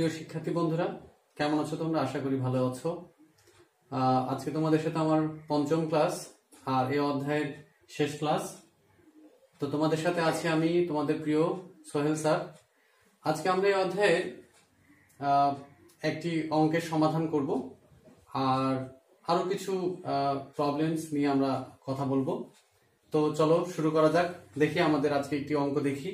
প্রিয় শিক্ষার্থী বন্ধুরা, কেমন আছো তোমরা? আশা করি ভালো আছো। আজকে তোমাদের সাথে আমার পঞ্চম ক্লাস আর এই অধ্যায়ের শেষ ক্লাস। তো তোমাদের সাথে আছি আমি, তোমাদের প্রিয় সোহেল স্যার। আজকে আমরা এই অধ্যায়ের একটি অঙ্কের সমাধান করব আর আরো কিছু প্রবলেমস নিয়ে আমরা কথা বলবো। তো চলো শুরু করা যাক। দেখি আমাদের আজকে একটি অঙ্ক দেখি।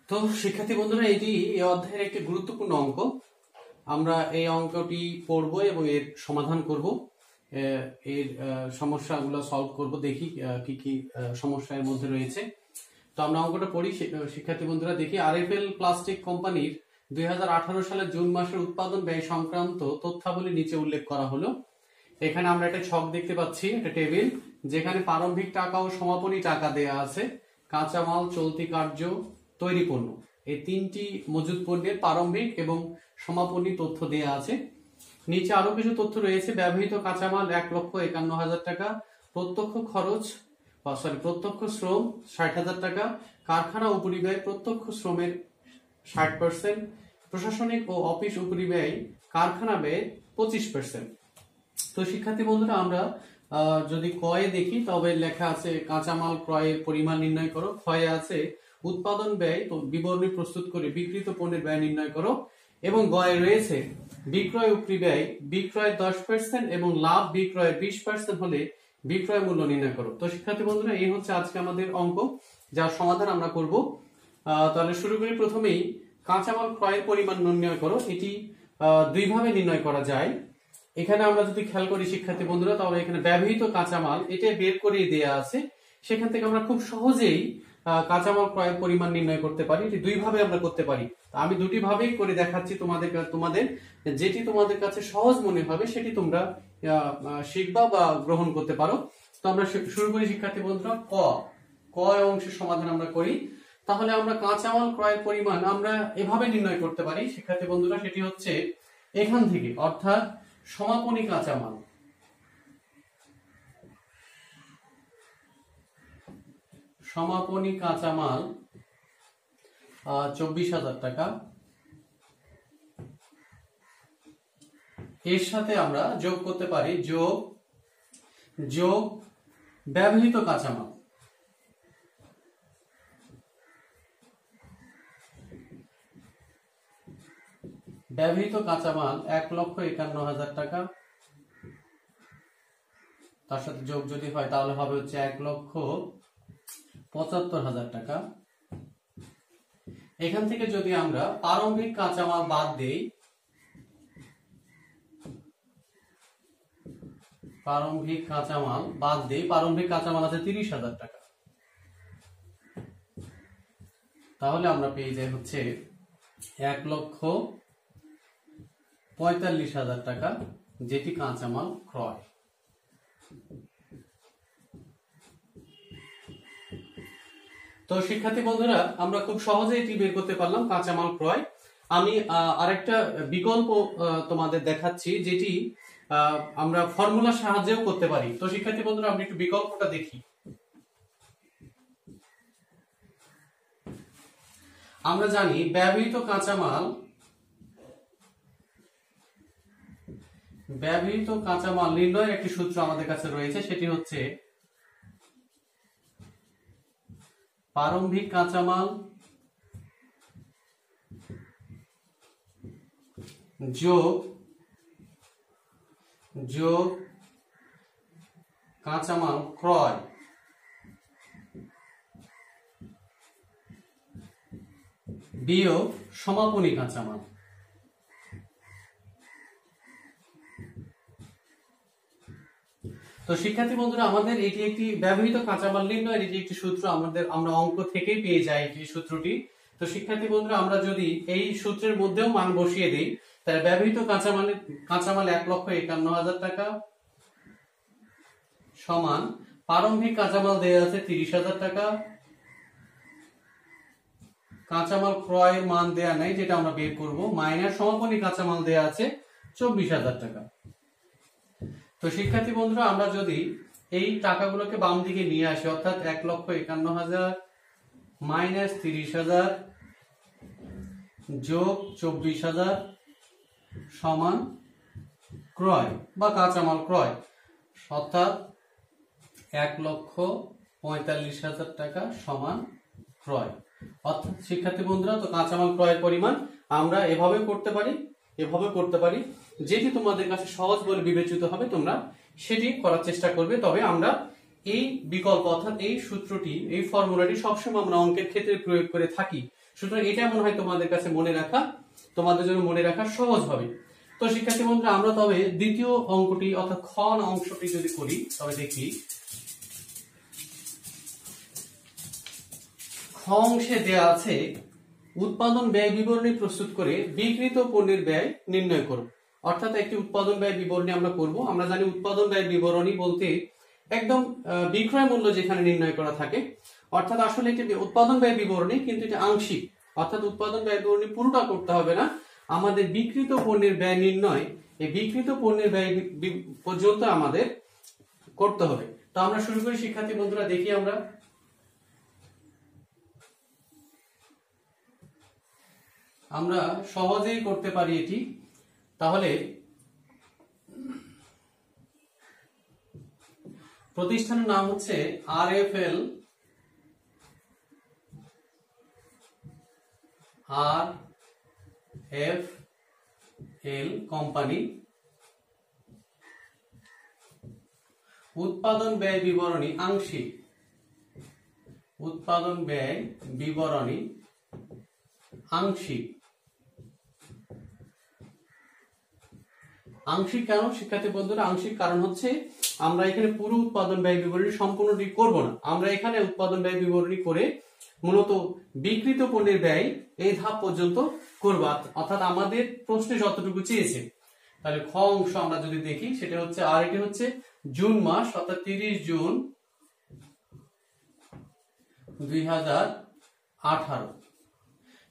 তো শিক্ষার্থী বন্ধুরা, এটি এই অধ্যায়ের একটি গুরুত্বপূর্ণ অঙ্ক। আমরা এই অঙ্কটি পড়ব এবং এর সমাধান করব, এর সমস্যাগুলো সলভ করব, দেখি কি কি সমস্যা এর মধ্যে রয়েছে। তো আমরা অঙ্কটা পড়ি। শিক্ষার্থী বন্ধুরা দেখি, আরএফএল প্লাস্টিক কোম্পানির 2018 সালের জুন মাসের উৎপাদন ব্যয় সংক্রান্ত তথ্যাবলী নিচে উল্লেখ করা হলো। এখানে আমরা একটা ছক দেখতে পাচ্ছি, একটা টেবিল, যেখানে প্রারম্ভিক টাকা ও সমাপনী টাকা দেয়া আছে, কাঁচামাল, চলতি কার্য, তৈরি পণ্য, এই তিনটি মজুদ পণ্যের প্রারম্ভিক এবং সমাপনী তথ্য দেয়া আছে। নিচে আরো কিছু তথ্য রয়েছে। ব্যবহৃত কাঁচামাল 1,51,000 টাকা, প্রত্যক্ষ খরচ প্রত্যক্ষ শ্রম 60,000 টাকা, কারখানা উপরিব্যয় প্রত্যক্ষ শ্রমের 60%, প্রশাসনিক ও অফিস উপরিব্যয় কারখানা ব্যয় 25%। তো শিক্ষার্থী বন্ধুরা, আমরা যদি কয়ে দেখি তবে লেখা আছে কাঁচামাল ক্রয়ের পরিমাণ নির্ণয় করো। ক্ষয়ে আছে উৎপাদন ব্যয় বিবরণী প্রস্তুত করে বিক্রিত পণ্যের ব্যয় নির্ণয় করো, এবং গয়ে রয়েছে বিক্রয় উপরিব্যয় বিক্রয়ের 10% এবং লাভ বিক্রয়ের 20% হলে বিক্রয় মূল্য নির্ণয় করো। তো শিক্ষার্থী বন্ধুরা, এই হচ্ছে আজকে আমাদের অঙ্ক, যার সমাধান আমরা করব। তাহলে শুরু করি। প্রথমেই কাঁচামাল ক্রয়ের পরিমাণ নির্ণয় করো। এটি দুইভাবে নির্ণয় করা যায়। এখানে আমরা যদি খেয়াল করি শিক্ষার্থী বন্ধুরা, তাহলে এখানে ব্যবহৃত কাঁচামাল এটা বের করে দেয়া আছে, সেখান থেকে আমরা খুব সহজেই কাঁচামাল ক্রয়ের পরিমাণ নির্ণয় করতে পারি। এটি দুইভাবে আমরা করতে পারি। আমি দুটি ভাবেই করে দেখাচ্ছি তোমাদের যেটি তোমাদের কাছে সহজ মনে হবে সেটি তোমরা শিখবা বা গ্রহণ করতে পারো। তো আমরা শুরু করি শিক্ষার্থী বন্ধুরা। ক অংশের সমাধান আমরা করি। তাহলে আমরা কাঁচামাল ক্রয়ের পরিমাণ আমরা এভাবে নির্ণয় করতে পারি শিক্ষার্থী বন্ধুরা, সেটি হচ্ছে এখান থেকে, অর্থাৎ সমাপনী কাঁচামাল, সমাপনী কাঁচামাল 24,000 টাকা, এর সাথে আমরা যোগ করতে পারি যোগ ব্যবহৃত কাঁচামাল, ব্যবহৃত কাঁচামাল 1,51,000 টাকা, তার সাথে যোগ যদি হয় তাহলে হবে হচ্ছে 1,75,000 টাকা। এখান থেকে যদি আমরা প্রারম্ভিক কাঁচামাল বাদ দেই, প্রারম্ভিক কাঁচামাল আছে 30,000 টাকা, তাহলে আমরা পেয়ে যাই হচ্ছে 1,45,000 টাকা, যেটি কাঁচামাল ক্রয়। তো শিক্ষার্থী বন্ধুরা, আমরা খুব সহজে এটি বের করতে পারলাম, কাঁচামাল ক্রয়। আমি আরেকটা বিকল্প তোমাদের দেখাচ্ছি, যেটি আমরা ফর্মুলার সাহায্যেও করতে পারি। তো শিক্ষার্থী বন্ধুরা, আমরা একটু বিকল্পটা দেখি। আমরা জানি ব্যবহৃত কাঁচামাল নির্ণয়ের একটি সূত্র আমাদের কাছে রয়েছে, সেটি হচ্ছে প্রারম্ভিক কাঁচামাল যোগ কাঁচামাল ক্রয় বিয়োগ সমাপনী কাঁচামাল। তো শিক্ষার্থী বন্ধুরা, আমাদের এটি একটি ব্যবহৃত কাঁচামাল নির্ণয়ের এটি একটি সূত্র, আমরা অঙ্ক থেকেই পেয়ে যাই এই সূত্রটি। তো শিক্ষার্থী বন্ধুরা, আমরা যদি এই সূত্রের মধ্যেও মান বসিয়ে দিই, তাহলে ব্যবহৃত কাঁচামাল 1,51,000 টাকা সমান প্রারম্ভিক কাঁচামাল দেয়া আছে 30,000 টাকা কাঁচামাল ক্রয়ের মান দেয়া নাই, যেটা আমরা বের করব, মাইনাস সমাপনী কাঁচামাল দেয়া আছে 24,000 টাকা। তো শিক্ষার্থী বন্ধুরা, আমরা যদি এই টাকাগুলোকে বাম দিকে নিয়ে আসি, অর্থাৎ 1,51,000 মাইনাস 30,000 যোগ 24,000 সমান ক্রয় বা কাঁচামাল ক্রয়, অর্থাৎ 1,45,000 টাকা সমান ক্রয়। অর্থাৎ শিক্ষার্থী বন্ধুরা, তো কাঁচামাল ক্রয়ের পরিমাণ আমরা এভাবে করতে পারি, যেটি তোমাদের কাছে সহজ বলে বিবেচিত হবে তোমরা সেটি করার চেষ্টা করবে। তবে আমরা এই বিকল্প অর্থাৎ এই সূত্রটি, এই ফর্মুলাটি সবসময় আমরা অঙ্কের ক্ষেত্রে প্রয়োগ করে থাকি, সুতরাং এটা মনে হয় তোমাদের জন্য মনে রাখা সহজ হবে। তো শিক্ষার্থী বন্ধুরা, আমরা তবে দ্বিতীয় অঙ্কটি অর্থাৎ খ অংশটি যদি করি, তবে দেখি খ অংশে দেয়া আছে উৎপাদন ব্যয় বিবরণী প্রস্তুত করে বিক্রিত পণ্যের ব্যয় নির্ণয় করব। অর্থাৎ একটি উৎপাদন ব্যয় বিবরণী আমরা করব। আমরা জানি উৎপাদন ব্যয় বিবরণী বলতে একদম বিক্রয় মূল্য যেখানে নির্ণয় করা থাকে, অর্থাৎ আসলে এটি উৎপাদন ব্যয় বিবরণী, কিন্তু এটা আংশিক, অর্থাৎ উৎপাদন ব্যয় বিবরণী পুরোটা করতে হবে না, আমাদের বিক্রিত পণ্যের ব্যয় নির্ণয়, এই বিক্রিত পণ্যের ব্যয় পর্যন্ত আমাদের করতে হবে। তো আমরা শুরু করি শিক্ষার্থী বন্ধুরা, দেখি আমরা সহজেই করতে পারি এটি। তাহলে প্রতিষ্ঠানের নাম হচ্ছে RFL কোম্পানি। উৎপাদন ব্যয় বিবরণী আংশিক, উৎপাদন ব্যয় বিবরণী আংশিক। আংশিক কেন শিক্ষার্থী বন্ধুরা? আংশিক কারণ হচ্ছে আমরা এখানে পুরো উৎপাদন ব্যয় বিবরণী সম্পূর্ণটি করব না, আমরা এখানে উৎপাদন ব্যয় বিবরণী করে মূলত বিক্রিত পণ্যের ব্যয় এই ধাপ পর্যন্ত করব, অর্থাৎ আমাদের প্রশ্নে যতটুকু চেয়েছে। তাহলে খ অংশ আমরা যদি দেখি, সেটা হচ্ছে, আর এটি হচ্ছে জুন মাস, অর্থাৎ 30 জুন 2018।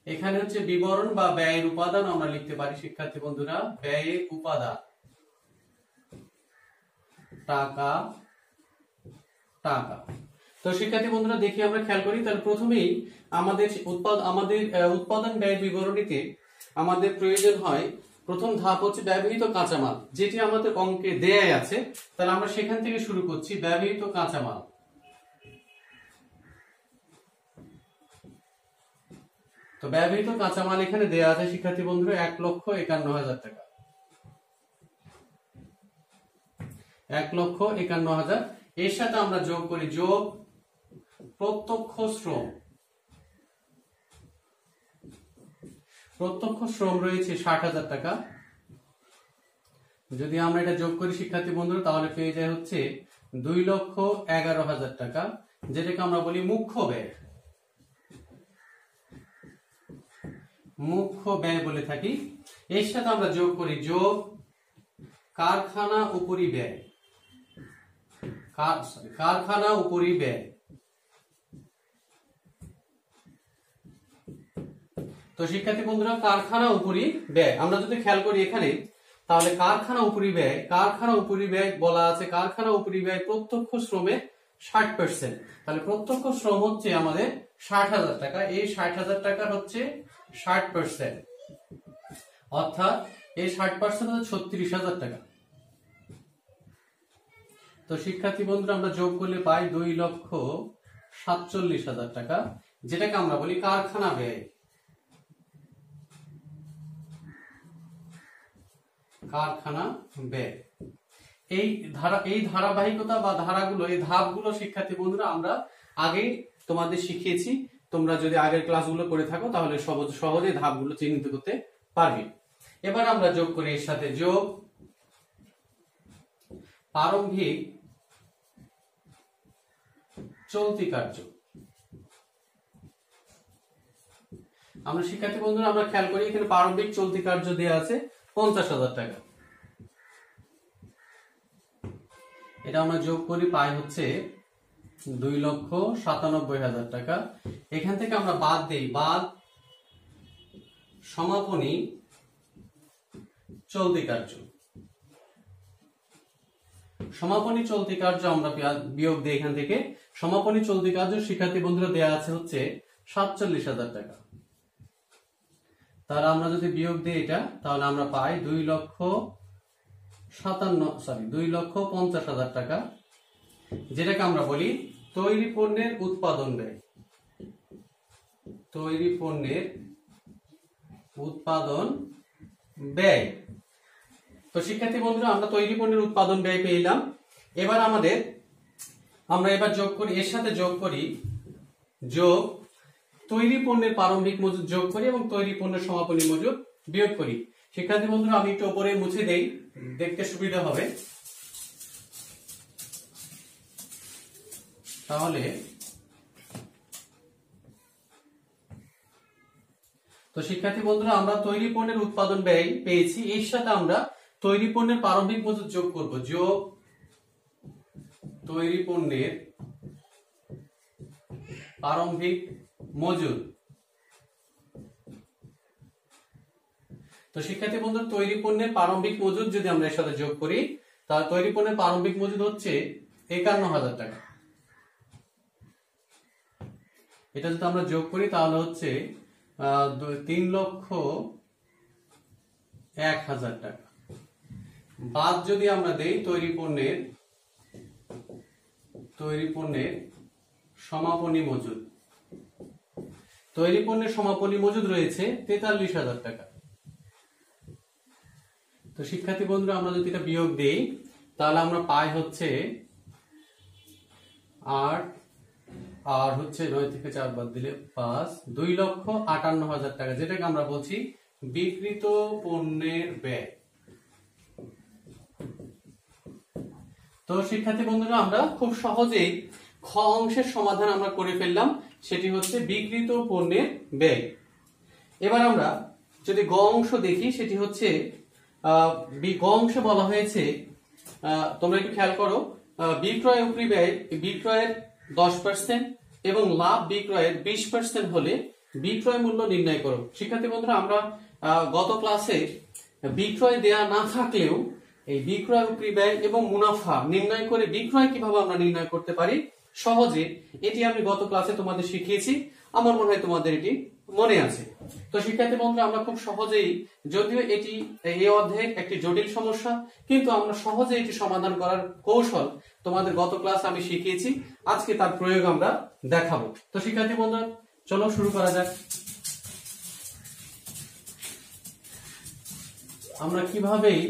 এখানে হচ্ছে বিবরণ বা ব্যয়ের উপাদান আমরা লিখতে পারি শিক্ষার্থী বন্ধুরা, ব্যয়ের উপাদান টাকা। তো শিক্ষার্থী বন্ধুরা, দেখি আমরা খেয়াল করি। তাহলে প্রথমেই আমাদের উৎপাদন ব্যয় বিবরণীতে আমাদের প্রয়োজন হয়, প্রথম ধাপ হচ্ছে ব্যবহৃত কাঁচামাল, যেটি আমাদের অঙ্কে দেয়াই আছে। তাহলে আমরা সেখান থেকে শুরু করছি, ব্যবহৃত কাঁচামাল। তো ব্যবহৃত কাঁচামাল এখানে দেয়া আছে শিক্ষার্থী বন্ধুরা 1,51,000 টাকা। 1,51,000, এর সাথে আমরা যোগ করি, যোগ প্রত্যক্ষ শ্রম। প্রত্যক্ষ শ্রম রয়েছে 60,000 টাকা। যদি আমরা এটা যোগ করি শিক্ষার্থী বন্ধুরা, তাহলে পেয়ে যায় হচ্ছে 2,11,000 টাকা, যেটাকে আমরা বলি মুখ্য ব্যয়। মুখ্য ব্যয় বলে থাকি। এর সাথে আমরা যোগ করি, যোগ কারখানা উপরি ব্যয়। কারখানা উপরি ব্যয়। তো শিক্ষার্থী বন্ধুরা, কারখানা উপরি ব্যয় আমরা যদি খেয়াল করি এখানে, তাহলে কারখানা উপরি ব্যয় বলা আছে, কারখানা উপরি ব্যয় প্রত্যক্ষ শ্রমের 60%। তাহলে প্রত্যক্ষ শ্রম হচ্ছে আমাদের 60,000 টাকা, এই 60,000 টাকা হচ্ছে 60%, অর্থাৎ এই 60% হচ্ছে 36,000 টাকা। তো শিক্ষার্থী বন্ধুরা, আমরা যোগ করলে পাই 2,47,000 টাকা, যেটাকে আমরা বলি কারখানা ব্যয়। কারখানা ব্যয়। এই ধারাবাহিকতা বা ধারাগুলো, এই ধাপগুলো শিক্ষার্থী বন্ধুরা আমরা আগে তোমাদের শিখিয়েছি। তোমরা যদি আগের ক্লাসগুলো করে থাকো তাহলে সহজে ধাপগুলো চিহ্নিত করতে পারবে। এবার আমরা যোগ করি, এর সাথে যোগ প্রারম্ভিক চলতি কার্য। আমরা শিক্ষার্থী বন্ধুরা আমরা খেয়াল করি, এখানে প্রারম্ভিক চলতি কার্য দেওয়া আছে 50,000 টাকা। এটা আমরা যোগ করি, পাই হচ্ছে 2,97,000 টাকা। এখান থেকে আমরা বাদ দেই, বাদ সমাপনী চলতি কার্য। সমাপনী চলতি কার্য আমরা বিয়োগ দিই এখান থেকে। সমাপনী চলতি কার্য শিক্ষার্থী বন্ধুরা দেয়া আছে হচ্ছে 47,000 টাকা। তাহলে আমরা যদি বিয়োগ দিই এটা, তাহলে আমরা পাই 2,50,000 টাকা, যেটাকে আমরা বলি তৈরি পণ্যের উৎপাদন ব্যয়। তৈরি পণ্যের উৎপাদন ব্যয়। তো শিক্ষার্থী বন্ধুরা আমরা তৈরি পণ্যের উৎপাদন ব্যয় পেলাম। এবার আমরা এবার যোগ করি, এর সাথে যোগ করি যোগ তৈরি পণ্যের প্রারম্ভিক মজুদ যোগ করি এবং তৈরি পণ্যের সমাপনী মজুদ বিয়োগ করি। শিক্ষার্থী বন্ধুরা আমি একটু উপরে মুছে দেই, দেখতে সুবিধা হবে। তাহলে তো শিক্ষার্থী বন্ধুরা আমরা তৈরি পণ্যের উৎপাদন ব্যয় পেয়েছি, এর সাথে আমরা তৈরি পণ্যের প্রারম্ভিক মজুদ যোগ করব। যোগ তৈরি পণ্যের প্রারম্ভিক মজুদ। তো শিক্ষার্থী বন্ধুরা তৈরি পণ্যের প্রারম্ভিক মজুদ যদি আমরা এর সাথে যোগ করি, তাহলে তৈরি পণ্যের প্রারম্ভিক মজুদ হচ্ছে 51,000 টাকা। এটা যদি আমরা যোগ করি তাহলে হচ্ছে 3,01,000 টাকা। বাদ যদি আমরা দেই তৈরি পণ্যের সমাপনী মজুদ। তৈরি পণ্যের সমাপনী মজুদ রয়েছে 43,000 টাকা। তো শিক্ষার্থী বন্ধুরা আমরা যদি এটা বিয়োগ দেই, তাহলে আমরা পাই হচ্ছে 8 আর হচ্ছে 9 থেকে 4 বাদ দিলে 5, 2,58,000 টাকা, যেটাকে আমরা বলছি বিক্রিত পণ্যের ব্যয়। তো শিক্ষার্থী বন্ধুরা আমরা খুব সহজেই খ অংশের সমাধান আমরা করে ফেললাম, সেটি হচ্ছে বিক্রিত পণ্যের ব্যয়। এবার আমরা যদি গ অংশ দেখি, সেটি হচ্ছে গ অংশে বলা হয়েছে, তোমরা একটু খেয়াল করো, বিক্রয় উপরি ব্যয় বিক্রয়ের 10% এবং লাভ বিক্রয়ের 20% হলে বিক্রয় মূল্য নির্ণয় করো। শিক্ষার্থী বন্ধুরা আমরা গত ক্লাসে বিক্রয় দেয়া না থাকলেও এই বিক্রয় উপরি ব্যয় এবং মুনাফা নির্ণয় করে বিক্রয় কিভাবে আমরা নির্ণয় করতে পারি সহজে, এটি আমি গত ক্লাসে তোমাদের শিখিয়েছি। আমার মনে হয় তোমাদের এটি মনে আছে। তো শিক্ষার্থী বন্ধুরা আমরা খুব সহজেই, যদিও এটি এই অধ্যায়ের একটি জটিল সমস্যা, কিন্তু আমরা সহজে এটি সমাধান করার কৌশল তোমাদের গত ক্লাস আমি শিখিয়েছি, আজকে তার প্রয়োগ আমরা দেখাবো। তো শিক্ষার্থী বন্ধুরা চলো শুরু করা যাক। আমরা কিভাবেই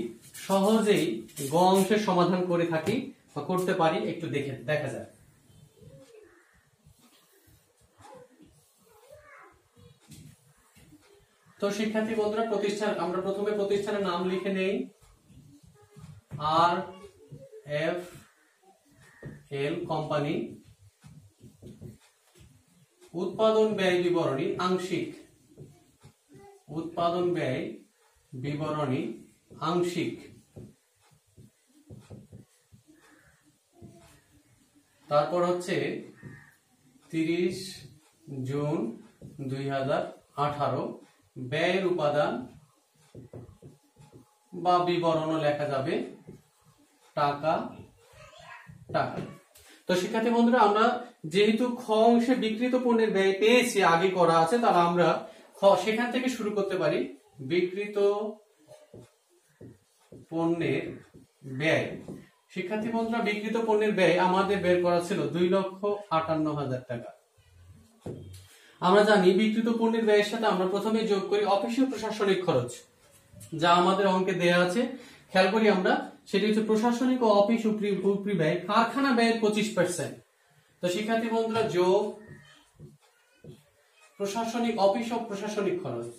সহজেই গ অংশের সমাধান করে থাকি বা করতে পারি একটু দেখা যাক। তো শিক্ষার্থী বন্ধুরা আমরা প্রথমে প্রতিষ্ঠানের নাম লিখে নেই, RFL কোম্পানি। উৎপাদন ব্যয় বিবরণী আংশিক। উৎপাদন ব্যয় বিবরণী আংশিক। তারপর হচ্ছে 30 জুন 2018। ব্যয়ের উপাদান বা বিবরণও লেখা যাবে টাকা। তো শিক্ষার্থী বন্ধুরা আমরা যেহেতু খ অংশে বিক্রিত পণ্যের ব্যয় পেয়েছি, আগে করা আছে, তাহলে আমরা সেখান থেকে শুরু করতে পারি। বিক্রিত পণ্যের ব্যয়। শিক্ষার্থী বন্ধুরা বিক্রিত পণ্যের ব্যয় আমাদের বের করা ছিল 2,58,000 টাকা। আমরা জানি বিক্রিত পণ্যের ব্যয়ের সাথে আমরা প্রথমে যোগ করি অফিসীয় প্রশাসনিক খরচ, যা আমাদের অঙ্কে দেয়া আছে। খেয়াল করি আমরা, সেটি হচ্ছে প্রশাসনিক ও অফিস উপরি ব্যয় কারখানা ব্যয়ের 25%। তো শিক্ষার্থী বন্ধুরা যোগ প্রশাসনিক অফিস ও প্রশাসনিক খরচ।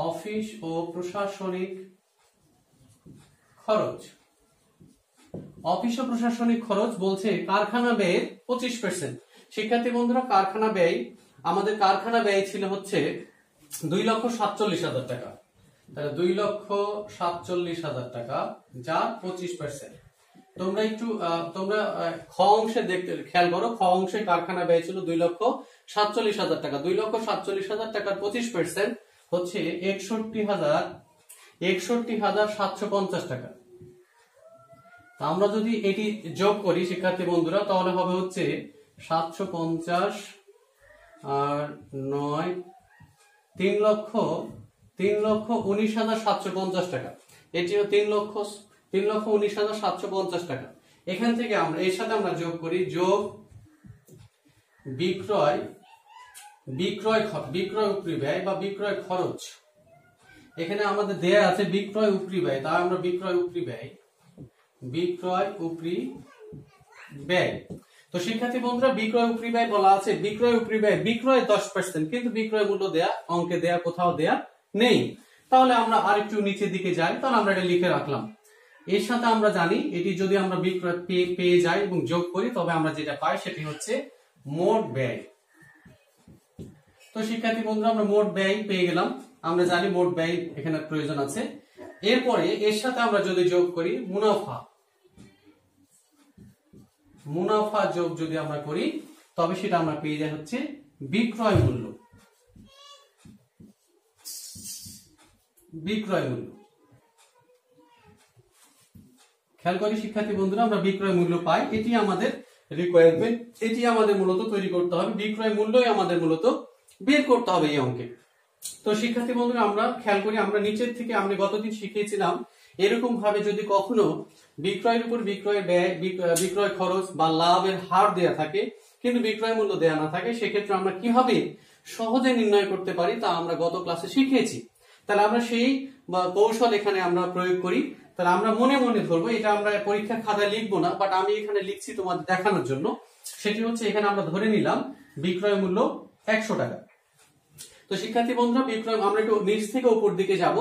অফিস ও প্রশাসনিক খরচ। অফিস ও প্রশাসনিক খরচ বলছে কারখানা ব্যয়ের 25%। শিক্ষার্থী বন্ধুরা কারখানা ব্যয়, আমাদের কারখানা ব্যয় ছিল হচ্ছে 2,47,000 টাকা। তাহলে 2,47,000 টাকা যা 25%। তোমরা খ অংশে দেখতে খেয়াল করো, খ অংশে কারখানা ব্যয় ছিল 47,000 টাকা। 2,47,000 টাকার 25% হচ্ছে 61,750 টাকা। আমরা যদি এটি যোগ করি শিক্ষার্থী বন্ধুরা, তাহলে হবে হচ্ছে 750 আর 9 3,19,750 টাকা। এটিও 3,19,750 টাকা। এখান থেকে আমরা এর সাথে আমরা যোগ করি, যোগ বিক্রয় উপরি ব্যয় বা বিক্রয় খরচ। এখানে আমাদের দেয়া আছে বিক্রয় উপরি ব্যয়, তাই আমরা বিক্রয় উপরি ব্যয়। তো শিক্ষার্থী বন্ধুরা, বিক্রয় উপরি ব্যয় বলা আছে, বিক্রয় উপরি ব্যয় বিক্রয় 10%, কিন্তু বিক্রয় মূল্য দেয়া অঙ্কে দেয়া কোথাও দেয়া নেই। তাহলে আমরা আরেকটু নিচের দিকে যাই, তাহলে আমরা এটা লিখে রাখলাম। এর সাথে আমরা জানি এটি যদি আমরা বিক্রয় পেয়ে যাই এবং যোগ করি, তবে আমরা যেটা পাই সেটি হচ্ছে মোট ব্যয়। তো শিক্ষার্থী বন্ধুরা, আমরা মোট ব্যয় পেয়ে গেলাম। আমরা জানি মোট ব্যয় এখানে প্রয়োজন আছে। এরপরে এর সাথে আমরা যদি যোগ করি মুনাফা যোগ যদি আমরা করি, তবে সেটা আমরা পেয়ে যাই হচ্ছে বিক্রয় মূল্য। খেয়াল করি শিক্ষার্থী বন্ধুরা, আমরা বিক্রয় মূল্য পাই। এটি আমাদের রিকোয়ারমেন্ট, এটি আমাদের মূলত তৈরি করতে হবে। বিক্রয় মূল্যই আমাদের মূলত বের করতে হবে এই অঙ্কে। তো শিক্ষার্থী বন্ধুরা, আমরা খেয়াল করি, আমরা নিচের থেকে আমরা গতদিন শিখিয়েছিলাম, এরকম ভাবে যদি কখনো বিক্রয়ের উপর বিক্রয় ব্যয়, বিক্রয় খরচ বা লাভের হার দেয়া থাকে কিন্তু বিক্রয় মূল্য দেয়া না থাকে, সেক্ষেত্রে আমরা কিভাবে সহজে নির্ণয় করতে পারি তা আমরা গত ক্লাসে শিখিয়েছি। তাহলে আমরা সেই কৌশল এখানে আমরা প্রয়োগ করি। তাহলে আমরা মনে মনে ধরবো, এটা আমরা পরীক্ষার খাতায় লিখবো না, বাট আমি এখানে লিখছি তোমাদের দেখানোর জন্য। সেটি হচ্ছে, এখানে আমরা ধরে নিলাম বিক্রয় মূল্য 100 টাকা। তো শিক্ষার্থী বন্ধুরা, বিক্রয় আমরা একটু নিচ থেকে উপর দিকে যাব।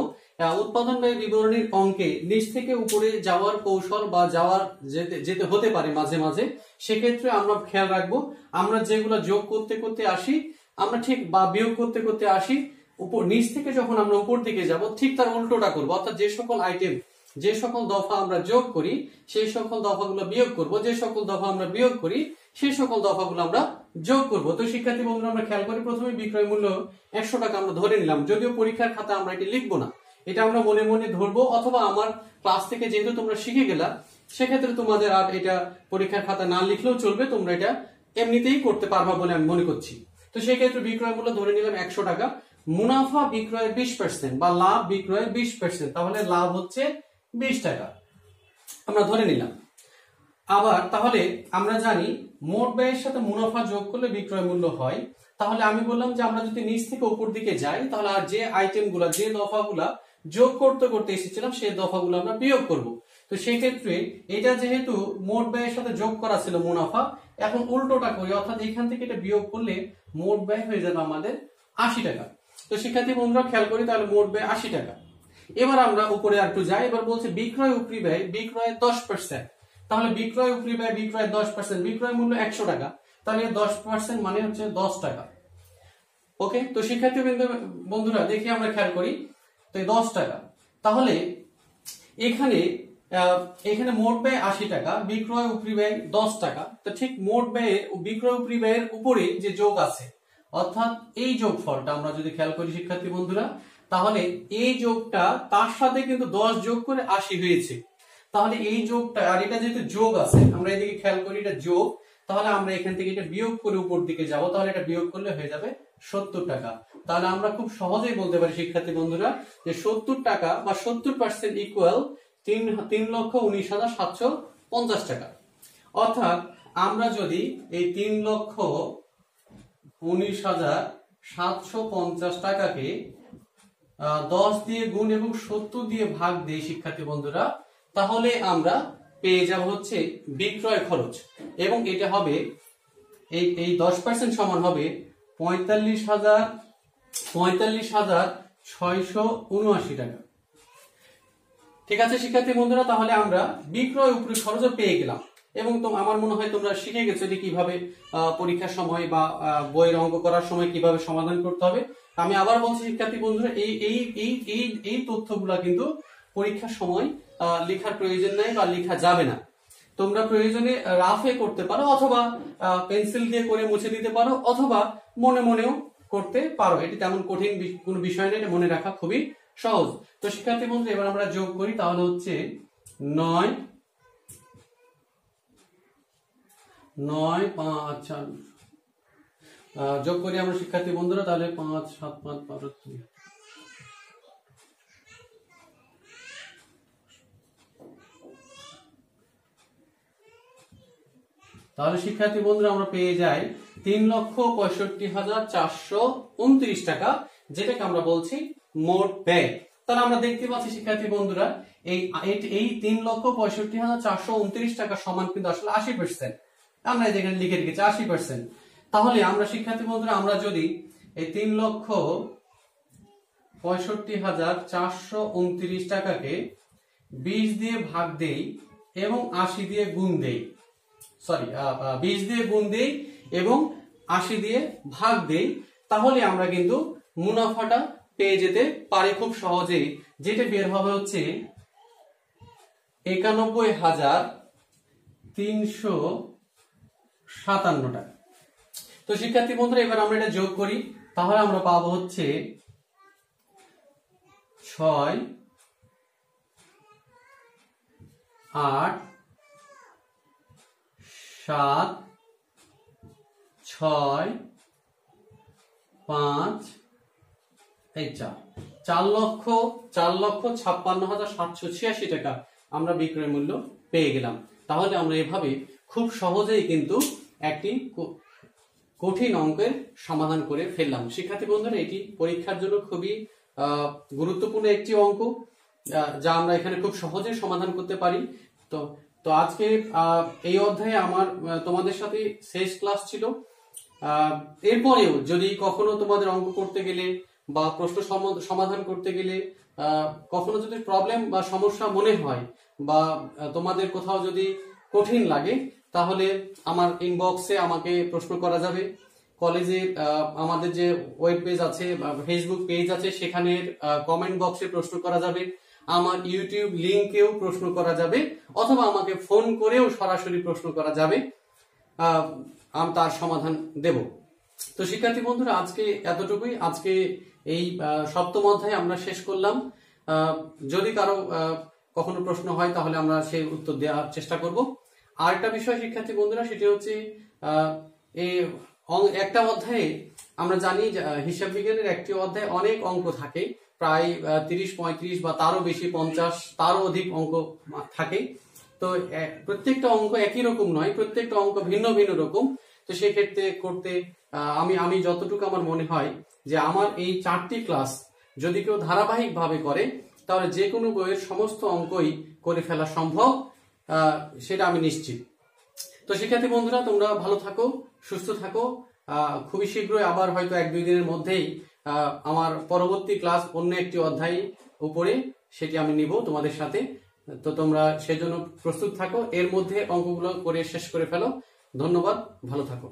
উৎপাদন ব্যয় বিবরণীর অঙ্কে নিচ থেকে উপরে যাওয়ার কৌশল বা যেতে হতে পারে মাঝে মাঝে। সেক্ষেত্রে আমরা খেয়াল রাখবো, আমরা যেগুলো যোগ করতে করতে আসি, আমরা ঠিক বা বিয়োগ করতে করতে আসি, নিচ থেকে যখন আমরা উপর দিকে যাব ঠিক তার উল্টোটা করবো। অর্থাৎ যে সকল আইটেম, যে সকল দফা আমরা যোগ করি সেই সকল দফাগুলো বিয়োগ করব, যে সকল দফা আমরা বিয়োগ করি সেই সকল দফাগুলো আমরা যোগ করব। তো শিক্ষার্থী বন্ধুরা, আমরা খেয়াল করি, প্রথমে বিক্রয় মূল্য 100 টাকা আমরা ধরে নিলাম। যদিও পরীক্ষার খাতা আমরা এটি লিখবো না, এটা আমরা মনে মনে ধরবো, অথবা আমার ক্লাস থেকে যেহেতু তোমরা শিখে গেলা, সেক্ষেত্রে তোমাদের আর এটা পরীক্ষার খাতা না লিখলেও চলবে, তোমরা এটা এমনিতেই করতে পারবা বলে আমি মনে করছি। তো সেক্ষেত্রে বিক্রয় মূল্য ধরে নিলাম 100 টাকা। মুনাফা বিক্রয়ের 20% বা লাভ বিক্রয়ের 20%, তাহলে লাভ হচ্ছে 20 টাকা আমরা ধরে নিলাম। আবার তাহলে আমরা জানি মোট ব্যয়ের সাথে মুনাফা যোগ করলে বিক্রয় মূল্য হয়। তাহলে আমি বললাম যে আমরা যদি নিচ থেকে উপর দিকে যাই, তাহলে আর যে আইটেমগুলা, যে দফাগুলা যোগ করতে করতে এসেছিলাম সেই দফাগুলো আমরা বিয়োগ করব। তো সেই ক্ষেত্রে এটা যেহেতু মোট ব্যয়ের সাথে যোগ করা ছিল মুনাফা, এখন উল্টোটা করি, অর্থাৎ এখান থেকে এটা বিয়োগ করলে মোট ব্যয় হয়ে যাবে আমাদের 80 টাকা। তো শিক্ষার্থী বন্ধুরা খেয়াল করি, তাহলে মোট ব্যয় 80 টাকা। এবার আমরা উপরে আর একটু যাই, এবার বলছে বিক্রয় উপরি ব্যয় বিক্রয়ের 10%। তাহলে বিক্রয় উপরি ব্যয় বিক্রয়ের 10%, বিক্রয় মূল্য 100 টাকা, তাহলে 10% মানে হচ্ছে 10 টাকা। ওকে, তো শিক্ষার্থী বন্ধুরা দেখি আমরা খেয়াল করি, তো 10 টাকা। তাহলে এখানে মোট ব্যয় 80 টাকা, বিক্রয় উপরি ব্যয় 10 টাকা। তো ঠিক মোট ব্যয়ে বিক্রয় উপরি ব্যয়ের উপরে যে যোগ আছে, অর্থাৎ এই যোগফলটা আমরা যদি খেয়াল করি শিক্ষার্থী বন্ধুরা, তাহলে এই যোগটা তার সাথে কিন্তু 10 যোগ করে 80 হয়েছে। তাহলে এই যোগটা, আর এটা যেহেতু যোগ আছে, আমরা এদিকে খেয়াল করি এটা যোগ, তাহলে আমরা এখান থেকে এটা বিয়োগ করে উপর দিকে যাব, তাহলে এটা বিয়োগ করলে হয়ে যাবে 70 টাকা। তাহলে আমরা খুব সহজেই বলতে পারি শিক্ষার্থী বন্ধুরা যে 70 টাকা বা 70% ইকুয়াল 3,19,750 টাকা। অর্থাৎ আমরা যদি এই 3,19,750 টাকাকে 10 দিয়ে গুণ এবং 70 দিয়ে ভাগ দিয়ে শিক্ষার্থী বন্ধুরা, তাহলে আমরা পেয়ে যাব হচ্ছে বিক্রয় খরচ, এবং এটা হবে এই 10% সমান হবে 45,679 টাকা। ঠিক আছে শিক্ষার্থী বন্ধুরা, তাহলে আমরা বিক্রয় উপরি খরচও পেয়ে গেলাম, এবং আমার মনে হয় তোমরা শিখে গেছো যে কিভাবে পরীক্ষার সময় বা বইয়ের অঙ্ক করার সময় কিভাবে সমাধান করতে হবে। আমি আবার বলছি শিক্ষার্থী বন্ধুরা, এই তথ্যগুলা কিন্তু পরীক্ষার সময় লেখার প্রয়োজন নাই বা লেখা যাবে না। তোমরা প্রয়োজনে রাফে করতে পারো, অথবা পেন্সিল দিয়ে করে মুছে দিতে পারো, অথবা মনে মনেও করতে পারো, এটি তেমন কঠিন কোনো বিষয় নেই, এটা মনে রাখা খুবই সহজ। তো শিক্ষার্থী বন্ধু এবার আমরা যোগ করি, তাহলে হচ্ছে 9 9 5 4 যোগ করি আমরা শিক্ষার্থী বন্ধুরা, তাহলে 5 7 5 12 3। তাহলে শিক্ষার্থী বন্ধুরা আমরা পেয়ে যাই 3,65,429 টাকা, যেটাকে আমরা বলছি মোট ব্যয়। তাহলে আমরা দেখতে পাচ্ছি শিক্ষার্থী বন্ধুরা এই 3,65,429 টাকা সমান কিন্তু আসলে 80%। আমরা এখানে লিখে রেখেছি 80%। তাহলে আমরা শিক্ষার্থী বন্ধুরা আমরা যদি এই 3,65,429 টাকাকে 20 দিয়ে ভাগ দেই এবং 80 দিয়ে গুণ দেই, 20 দিয়ে গুণ দেই এবং 80 দিয়ে ভাগ দেই, তাহলে আমরা কিন্তু মুনাফাটা পেয়ে যেতে পারি খুব সহজেই, যেটা বের হবে হচ্ছে 91,357 টাকা। তো শিক্ষার্থী বন্ধুরা এবার আমরা এটা যোগ করি, তাহলে আমরা পাবো হচ্ছে 6 8 7 6 5 এই 4,56,786 টাকা আমরা বিক্রয় মূল্য পেয়ে গেলাম। তাহলে আমরা এভাবে খুব সহজেই কিন্তু একটি কঠিন অঙ্কের সমাধান করে ফেললাম। শিক্ষার্থী বন্ধুরা এটি পরীক্ষার জন্য খুবই গুরুত্বপূর্ণ একটি অঙ্ক, যা আমরা এখানে খুব সহজে সমাধান করতে পারি। তো আজকে এই অধ্যায়ে আমার তোমাদের সাথে শেষ ক্লাস ছিল। এরপরেও যদি কখনো তোমাদের অঙ্ক করতে গেলে বা প্রশ্ন সমাধান করতে গেলে কখনো যদি প্রবলেম বা সমস্যা মনে হয় বা তোমাদের কোথাও যদি কঠিন লাগে, তাহলে আমার ইনবক্সে আমাকে প্রশ্ন করা যাবে। কলেজে আমাদের যে ওয়েব পেজ আছে বা ফেসবুক পেজ আছে, সেখানে কমেন্ট বক্সে প্রশ্ন করা যাবে, আমার ইউটিউব লিংকেও প্রশ্ন করা যাবে, অথবা আমাকে ফোন করেও সরাসরি প্রশ্ন করা যাবে, আমি তার সমাধান দেব। তো শিক্ষার্থী বন্ধুরা আজকে এতটুকুই। আজকে এই সপ্তম অধ্যায় আমরা শেষ করলাম। যদি কারো কখনো প্রশ্ন হয় তাহলে আমরা সেই উত্তর দেওয়ার চেষ্টা করব। আর একটা বিষয় শিক্ষার্থী বন্ধুরা, সেটি হচ্ছে এই একটা অধ্যায়ে আমরা জানি হিসাব বিজ্ঞানের একটি অধ্যায়ে অনেক অঙ্ক থাকে, প্রায় 30-35 বা তারও বেশি 50 তারও অধিক অঙ্ক থাকে। তো প্রত্যেকটা অঙ্ক একই রকম নয়, প্রত্যেকটা অঙ্ক ভিন্ন ভিন্ন রকম। তো সেক্ষেত্রে করতে আমি যতটুকু আমার মনে হয় যে আমার এই 4টি ক্লাস যদি কেউ ধারাবাহিক ভাবে করে, তাহলে যে কোনো বইয়ের সমস্ত অঙ্কই করে ফেলা সম্ভব, সেটা আমি নিশ্চিত। তো শিক্ষার্থী বন্ধুরা তোমরা ভালো থাকো, সুস্থ থাকো। খুবই শীঘ্রই আবার হয়তো 1-2 দিনের মধ্যেই আমার পরবর্তী ক্লাস অন্য একটি অধ্যায় উপরে সেটি আমি নিব তোমাদের সাথে। তো তোমরা সেজন্য প্রস্তুত থাকো, এর মধ্যে অঙ্কগুলো করে শেষ করে ফেলো। ধন্যবাদ, ভালো থাকো।